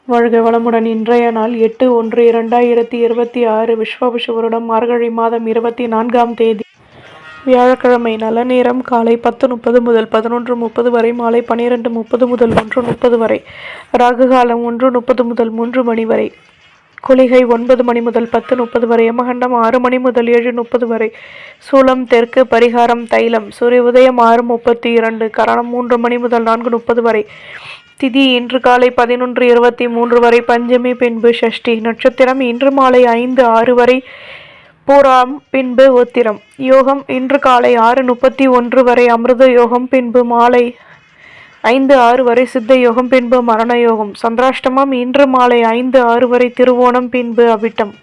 வாழ்க வளமுடன். இன்றைய நாள் 8/1/2026 விஸ்வாவசு வருடம் மார்கழி மாதம் 24ஆம் தேதி வியாழக்கிழமை. நல்ல நேரம் காலை 10:30 முதல் 11:30 வரை, மாலை 12:30 முதல் 1:30 வரை. ராகு காலம் 1:30 முதல் 3 மணி வரை. குளிகை 9 மணி முதல் 10:30 வரை. யமகண்டம் 6 மணி முதல் 7:30 வரை. சூலம் தெற்கு. பரிகாரம் தைலம். சூரிய உதயம் 6:32. கரணம் 3 மணி முதல் 4:30 வரை. திதி இன்று காலை 11:23 வரை. பஞ்சமி பின்பு ஷஷ்டி. நட்சத்திரம் இன்று மாலை 5:06 வரை. பூராம் பின்பு உத்திரம். யோகம் இன்று காலை 6:31 வரை. அமிர்த யோகம் பின்பு மாலை 5:06 வரை. சித்த யோகம் பின்பு மரண யோகம். சந்திராஷ்டமம் இன்று மாலை 5:06 வரை. திருவோணம் பின்பு அவிட்டம்.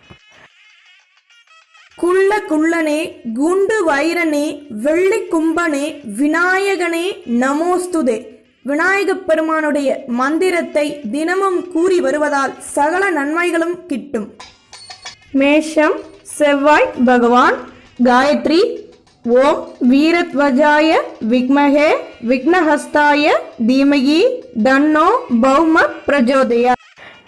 குள்ள குள்ளனே, குண்டு வைரனே, வெள்ளி கும்பனே, விநாயகனே நமோஸ்துதே. விநாயகப் பெருமானுடைய மந்திரத்தை தினமும் கூறி வருவதால் சகல நன்மைகளும் கிட்டும். மேஷம் செவ்வாய் பகவான். காயத்ரி. ஓம் வீரத்வஜாய விக்மஹே விக்னஹஸ்தாய தீமகி தன்னோ பௌம பிரஜோதயா.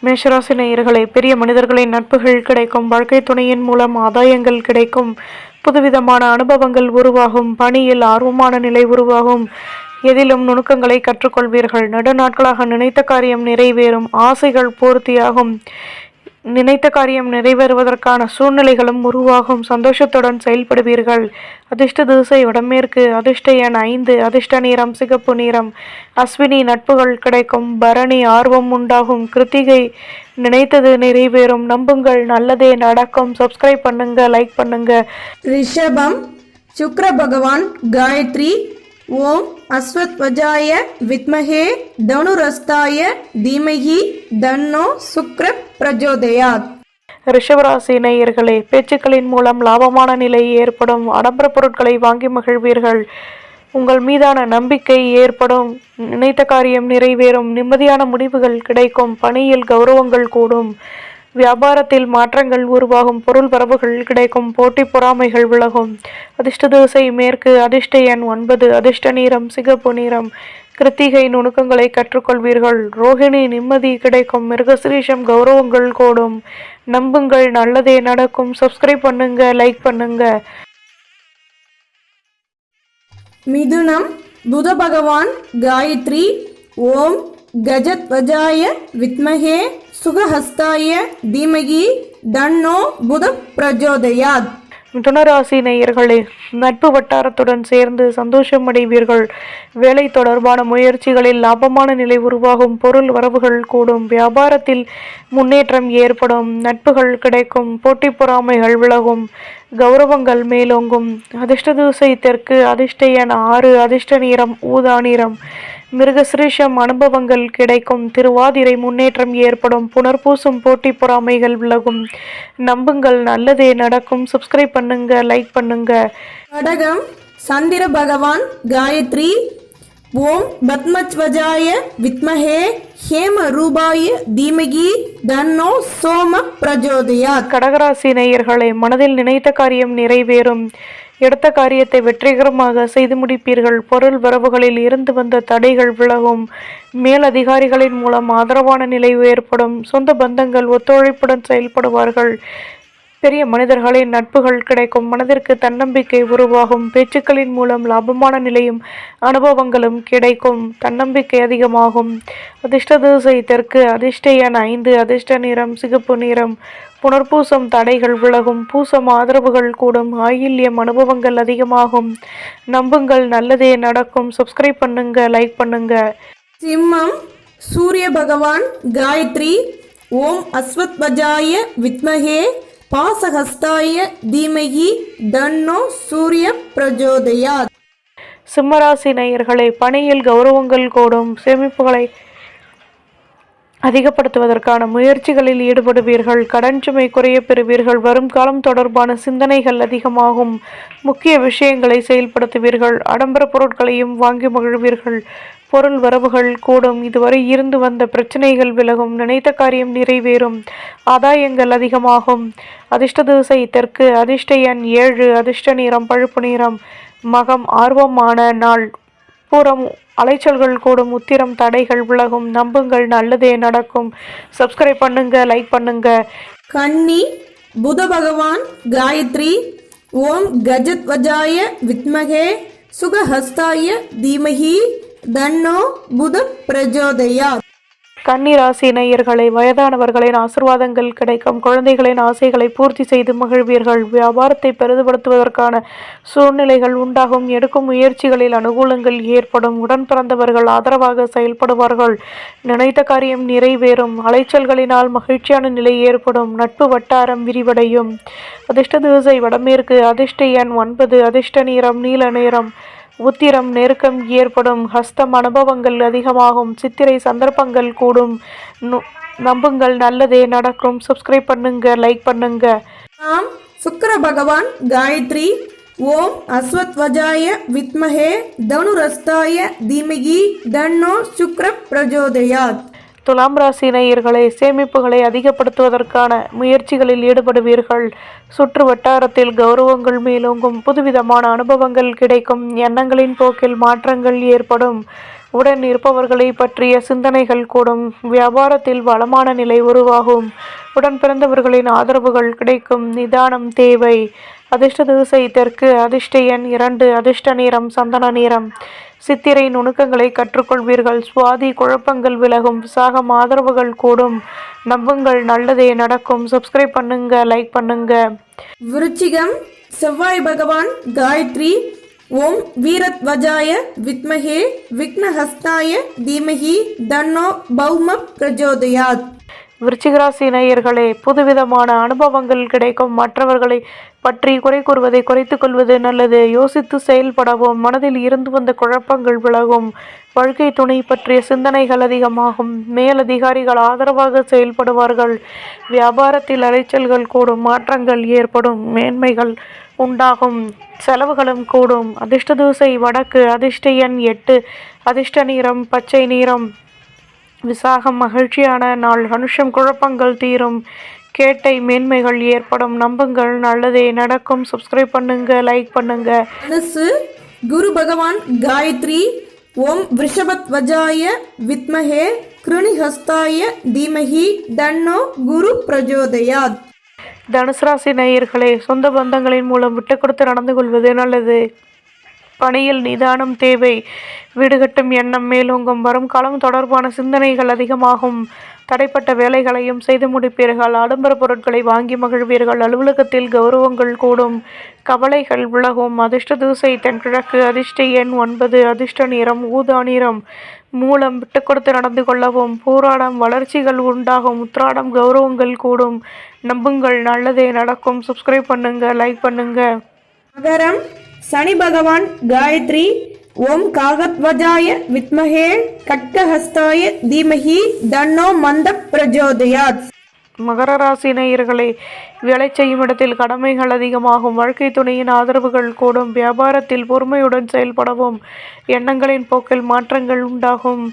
மேஷராசி நேயர்களே, பெரிய மனிதர்களின் நட்புகள் கிடைக்கும். வாழ்க்கை துணையின் மூலம் ஆதாயங்கள் கிடைக்கும். புதுவிதமான அனுபவங்கள் உருவாகும். பணியில் ஆர்வமான நிலை உருவாகும். எதிலும் நுணுக்கங்களை கற்றுக்கொள்வீர்கள். நெடுநாட்களாக நினைத்த காரியம் நிறைவேறும். ஆசைகள் பூர்த்தியாகும். நினைத்த காரியம் நிறைவேறுவதற்கான சூழ்நிலைகளும் உருவாகும். சந்தோஷத்துடன் செயல்படுவீர்கள். அதிர்ஷ்ட திசை வடமேற்கு. அதிர்ஷ்ட எண் 5. அதிர்ஷ்ட நிறம் சிகப்பு நிறம். அஸ்வினி நட்புகள் கிடைக்கும். பரணி ஆர்வம் உண்டாகும். கிருத்திகை நினைத்தது நிறைவேறும். நம்புங்கள், நல்லதே நடக்கும். சப்ஸ்கிரைப் பண்ணுங்க, லைக் பண்ணுங்க. ரிஷபம் சுக்ர பகவான். காயத்ரி. ஓம் அஸ்வத்வஜாய வித்மஹே தனுரஸ்தாய தீமஹி தன்னோ சுக்ர பிரஜோதயாத். ரிஷபராசி நேயர்களே, பேச்சுக்களின் மூலம் லாபமான நிலை ஏற்படும். ஆடம்பர பொருட்களை வாங்கி மகிழ்வீர்கள். உங்கள் மீதான நம்பிக்கை ஏற்படும். நினைத்த காரியம் நிறைவேறும். நிம்மதியான முடிவுகள் கிடைக்கும். பணியில் கௌரவங்கள் கூடும். வியாபாரத்தில் மாற்றங்கள் உருவாகும். பொருள் வரவுகள் கிடைக்கும். போட்டி பொறாமைகள் விலகும். அதிர்ஷ்ட திசை மேற்கு. அதிர்ஷ்ட எண் 9. அதிர்ஷ்ட நிறம் சிகப்பு நிறம். கிருத்திகை நுணுக்கங்களை கற்றுக்கொள்வீர்கள். ரோஹிணி நிம்மதி கிடைக்கும். மிருகசிரீஷம் கௌரவங்கள் கூடும். நம்புங்கள், நல்லதே நடக்கும். சப்ஸ்கிரைப் பண்ணுங்க, லைக் பண்ணுங்க. மிதுனம் புத பகவான். காயத்ரி. ஓம் கஜத்வஜாய வித்மஹே சுகஹஸ்தாய தீமகி தன்னோ புத பிரஜோதயாத். மிதுனராசி நேயர்களே, நட்பு வட்டாரத்துடன் சேர்ந்து சந்தோஷம் அடைவீர்கள். வேலை தொடர்பான முயற்சிகளில் லாபமான நிலை உருவாகும். பொருள் வரவுகள் கூடும். வியாபாரத்தில் முன்னேற்றம் ஏற்படும். நட்புகள் கிடைக்கும். போட்டி பொறாமைகள் விலகும். கௌரவங்கள் மேலோங்கும். அதிர்ஷ்ட திசை தெற்கு. அதிர்ஷ்ட எண் 6. அதிர்ஷ்ட நிறம் ஊதா நிறம். மிருகசிரீஷம் அனுபவங்கள் கிடைக்கும். திருவாதிரை முன்னேற்றம் ஏற்படும். புனர்பூசம் போட்டி பொறாமைகள் விலகும். நம்புங்கள், நல்லதே நடக்கும். சப்ஸ்கிரைப் பண்ணுங்க, லைக் பண்ணுங்க. கடகம் சந்திர பகவான். காயத்ரி. ஓம் பத்மத்வஜாய வித்மஹே ஹேம ரூபாய தீமகி தன்னோ சோம பிரஜோதயாத். கடகராசி நேயர்களே, மனதில் நினைத்த காரியம் நிறைவேறும். எடுத்த காரியத்தை வெற்றிகரமாக செய்து முடிப்பீர்கள். பொருள் வரவுகளில் இருந்து வந்த தடைகள் விலகும். மேலதிகாரிகளின் மூலம் ஆதரவான நிலை ஏற்படும். சொந்த பந்தங்கள் ஒத்துழைப்புடன் செயல்படுவார்கள். பெரிய மனிதர்களின் நட்புகள் கிடைக்கும். மனதிற்கு தன்னம்பிக்கை உருவாகும். பேச்சுக்களின் மூலம் லாபமான நிலையும் அனுபவங்களும் கிடைக்கும். தன்னம்பிக்கை அதிகமாகும். அதிர்ஷ்ட திசை தெற்கு. அதிர்ஷ்ட எண் 5. அதிர்ஷ்ட நிறம் சிகப்பு நிறம். புனர்பூசம் தடைகள் விலகும். பூசம் ஆதரவுகள் கூடும். ஆயில்யம் அனுபவங்கள் அதிகமாகும். நம்புங்கள், நல்லதே நடக்கும். சப்ஸ்கிரைப் பண்ணுங்க, லைக் பண்ணுங்க. சிம்மம் சூரிய பகவான். காயத்ரி. ஓம் அஸ்வத்வஜாய வித்மஹே பாசஹஸ்தாய தீமஹி தன்னோ சூரிய பிரஜோதயாத். சிம்மராசி நேயர்களே, பணியில் கௌரவங்கள் கூடும். சேமிப்புகளை அதிகப்படுத்துவதற்கான முயற்சிகளில் ஈடுபடுவீர்கள். கடன் சுமை குறைய பெறுவீர்கள். வரும் காலம் தொடர்பான சிந்தனைகள் அதிகமாகும். முக்கிய விஷயங்களை செயல்படுத்துவீர்கள். ஆடம்பர பொருட்களையும் வாங்கி மகிழ்வீர்கள். பொருள் வரவுகள் கூடும். இதுவரை இருந்து வந்த பிரச்சனைகள் விலகும். நினைத்த காரியம் நிறைவேறும். ஆதாயங்கள் அதிகமாகும். அதிர்ஷ்ட திசை தெற்கு. அதிர்ஷ்ட எண் 7. அதிர்ஷ்ட நிறம் பழுப்பு நிறம். மகம் ஆர்வமான நாள். பூரம் அலைச்சல்கள் கூடும், உத்திரம் தடைகள் விலகும், நம்புங்கள் நல்லதே நடக்கும். சப்ஸ்கிரைப் பண்ணுங்க, லைக் பண்ணுங்க. கன்னி புத பகவான் காயத்ரி ஓம் கஜத்வஜாய வித்மகே சுகஹஸ்தாய தீமஹி தன்னோ புத பிரஜோதயா. கன்னி ராசி நேயர்களை, வயதானவர்களின் ஆசிர்வாதங்கள் கிடைக்கும். குழந்தைகளின் ஆசைகளை பூர்த்தி செய்து மகிழ்வீர்கள். வியாபாரத்தை பெரிதுபடுத்துவதற்கான சூழ்நிலைகள் உண்டாகும். எடுக்கும் முயற்சிகளில் அனுகூலங்கள் ஏற்படும். உடன் பிறந்தவர்கள் ஆதரவாக செயல்படுவார்கள். நினைத்த காரியம் நிறைவேறும். அலைச்சல்களினால் மகிழ்ச்சியான நிலை ஏற்படும். நட்பு வட்டாரம் விரிவடையும். அதிர்ஷ்ட திசை வடமேற்கு. அதிர்ஷ்ட எண் 9. அதிர்ஷ்ட நிறம் நீல நிறம். உத்திரம் நெருக்கம் ஏற்படும். ஹஸ்தம் அனுபவங்கள் அதிகமாகும். சித்திரை சந்தர்ப்பங்கள் கூடும். நம்புங்கள் நல்லதே நடக்கும். சப்ஸ்கிரைப் பண்ணுங்க, லைக் பண்ணுங்க. நாம் சுக்கிர பகவான் காயத்ரி ஓம் அஸ்வத்வஜாய வித்மஹே தனுரஸ்தாய தீமகி தன்னோ சுக்ர பிரஜோதயாத். துலாம் ராசி நேயர்களே, சேமிப்புகளை அதிகப்படுத்துவதற்கான முயற்சிகளில் ஈடுபடுவீர்கள். சுற்று வட்டாரத்தில் கௌரவங்கள் மேலோங்கும். புதுவிதமான அனுபவங்கள் கிடைக்கும். எண்ணங்களின் போக்கில் மாற்றங்கள் ஏற்படும். உடன் இருப்பவர்களை பற்றிய சிந்தனைகள் கூடும். வியாபாரத்தில் வளமான நிலை உருவாகும். உடன் பிறந்தவர்களின் ஆதரவுகள் கிடைக்கும். நிதானம் தேவை. அதிர்ஷ்ட திசை தெற்கு. அதிர்ஷ்ட எண் 2. அதிர்ஷ்ட நிறம் சந்தன நிறம். சித்திரை நுணுக்கங்களை கற்றுக்கொள்வீர்கள். சுவாதி குழப்பங்கள் விலகும். விசாகம் ஆதரவுகள் கூடும். நம்புங்கள் நல்லதே நடக்கும். சப்ஸ்கிரைப் பண்ணுங்க, லைக் பண்ணுங்க. விருச்சிகம் செவ்வாய் பகவான் காயத்ரி ஓம் வீரத்வஜாய வித்மஹே விக்னஹஸ்தாய தீமஹி தன்னோ பௌம பிரஜோதயாத். விருச்சிகராசி நேயர்களே, புதுவிதமான அனுபவங்கள் கிடைக்கும். மற்றவர்களை பற்றி குறை கூறுவதை குறைத்துக் கொள்வது நல்லது. யோசித்து செயல்படவும். மனதில் இருந்து வந்த குழப்பங்கள் விலகும். வாழ்க்கை துணை பற்றிய சிந்தனைகள் அதிகமாகும். மேலதிகாரிகள் ஆதரவாக செயல்படுவார்கள். வியாபாரத்தில் அலைச்சல்கள் கூடும். மாற்றங்கள் ஏற்படும். மேன்மைகள் உண்டாகும். செலவுகளும் கூடும். அதிர்ஷ்ட திசை வடக்கு. அதிர்ஷ்ட எண் 8. அதிர்ஷ்ட நிறம் பச்சை நிறம். விசாகம் மகிழ்ச்சியான நாள். அனுஷம் குழப்பங்கள் தீரும். கேட்டை மேன்மைகள் ஏற்படும். நம்புங்கள் நல்லதே நடக்கும். சப்ஸ்கிரைப் பண்ணுங்க, லைக் பண்ணுங்க. தனுசு குரு பகவான் காயத்ரி ஓம் விருஷபத்வஜாய வித்மஹே கிருணிஹஸ்தாய தீமஹி தன்னோ குரு பிரஜோதயாத். தனுசு ராசி நேயர்களே, சொந்த பந்தங்களின் மூலம் விட்டு கொடுத்து நடந்து கொள்வது நல்லது. பணியில் நிதானம் தேவை. வீடு கட்டும் எண்ணம் மேலோங்கும். வரும் காலம் தொடர்பான சிந்தனைகள் அதிகமாகும். தடைப்பட்ட வேலைகளையும் செய்து முடிப்பீர்கள். ஆடம்பர பொருட்களை வாங்கி மகிழ்வீர்கள். அலுவலகத்தில் கௌரவங்கள் கூடும். கவலைகள் விலகும். அதிர்ஷ்ட திசை தென்கிழக்கு. அதிர்ஷ்ட எண் 9. அதிர்ஷ்ட நிறம் ஊதா நிறம். மூலம் விட்டு கொடுத்து நடந்து கொள்ளவும். பூராடம் வளர்ச்சிகள் உண்டாகும். உத்திராடம் கௌரவங்கள் கூடும். நம்புங்கள் நல்லதே நடக்கும். சப்ஸ்கிரைப் பண்ணுங்க, லைக் பண்ணுங்க. மகரம் சனி பகவான் காயத்ரி ஓம் காகத்வஜாய வித்மஹே கட்கஹஸ்தாய தீமஹி தன்னோ மந்த பிரஜோதயாத். மகர ராசி நேயர்களே, வேலை செய்யும் இடத்தில் கடமைகள் அதிகமாகும். வாழ்க்கை துணையின் ஆதரவுகள் கூடும். வியாபாரத்தில் பொறுமையுடன் செயல்படவும். எண்ணங்களின் போக்கில் மாற்றங்கள் உண்டாகும்.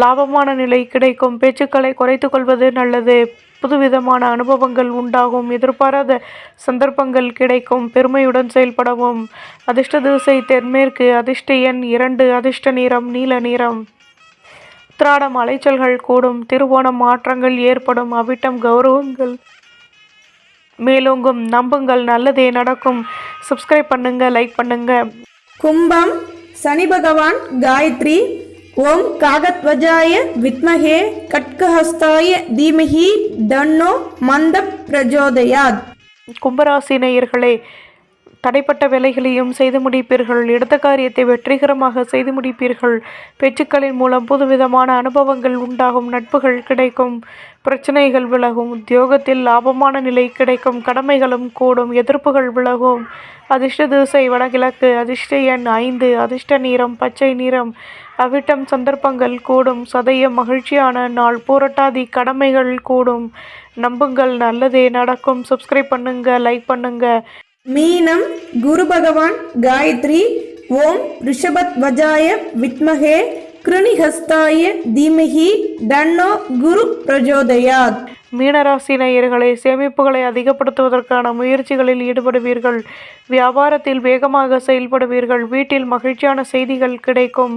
லாபமான நிலை கிடைக்கும். பேச்சுக்களை குறைத்து கொள்வது நல்லது. புதுவிதமான அனுபவங்கள் உண்டாகும். எதிர்பாராத சந்தர்ப்பங்கள் கிடைக்கும். பெருமையுடன் செயல்படவும். அதிர்ஷ்ட திசை தென்மேற்கு. அதிர்ஷ்ட எண் 2. அதிர்ஷ்ட நிறம் நீல நிறம். உத்திராடம் அலைச்சல்கள் கூடும். திருவோணம் மாற்றங்கள் ஏற்படும். அவிட்டம் கௌரவங்கள் மேலோங்கும். நம்புங்கள் நல்லதே நடக்கும். சப்ஸ்கிரைப் பண்ணுங்க, லைக் பண்ணுங்க. கும்பம் சனி பகவான் காயத்ரி ஓம் காகத்வஜாய வித்மஹே கட்கஹஸ்தாய தீமஹி தன்னோ மந்த பிரஜோதயாத். கும்பராசி நேயர்களே, தடைப்பட்ட வேலைகளையும் செய்து முடிப்பீர்கள். எடுத்த காரியத்தை வெற்றிகரமாக செய்து முடிப்பீர்கள். பேச்சுக்களின் மூலம் புதுவிதமான அனுபவங்கள் உண்டாகும். நட்புகள் கிடைக்கும். பிரச்சனைகள் விலகும். உத்தியோகத்தில் லாபமான நிலை கிடைக்கும். கடமைகளும் கூடும். எதிர்ப்புகள் விலகும். அதிர்ஷ்ட திசை வடகிழக்கு. அதிர்ஷ்ட எண் 5. அதிர்ஷ்ட நிறம் பச்சை நிறம். அவிட்டம் சந்தர்ப்பங்கள் கூடும். சதயம் மகிழ்ச்சியான நாள். பூரட்டாதி கடமைகள் கூடும். நம்புங்கள் நல்லதே நடக்கும். சப்ஸ்கிரைப் பண்ணுங்க, லைக் பண்ணுங்க. மீனம் குரு பகவான் காயத்ரி ஓம் ரிஷபத்வஜாய வித்மஹே கிருணிஹஸ்தாய தீமஹி தன்னோ குரு பிரஜோதயாத். மீனராசி நேயர்களே, சேமிப்புகளை அதிகப்படுத்துவதற்கான முயற்சிகளில் ஈடுபடுவீர்கள். வியாபாரத்தில் வேகமாக செயல்படுவீர்கள். வீட்டில் மகிழ்ச்சியான செய்திகள் கிடைக்கும்.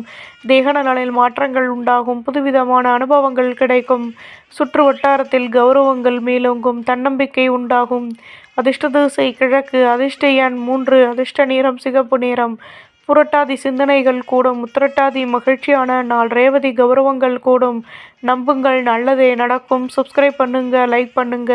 தேக நலனில் மாற்றங்கள் உண்டாகும். புதுவிதமான அனுபவங்கள் கிடைக்கும். சுற்று வட்டாரத்தில் கௌரவங்கள் மேலோங்கும். தன்னம்பிக்கை உண்டாகும். அதிர்ஷ்ட திசை கிழக்கு. அதிர்ஷ்ட எண் 3. அதிர்ஷ்ட நிறம் சிகப்பு நிறம். புரட்டாதி சிந்தனைகள் கூடும். உத்திரட்டாதி மகிழ்ச்சியான நாள். ரேவதி கௌரவங்கள் கூடும். நம்புங்கள், நல்லதே நடக்கும். சப்ஸ்கிரைப் பண்ணுங்க, லைக் பண்ணுங்க.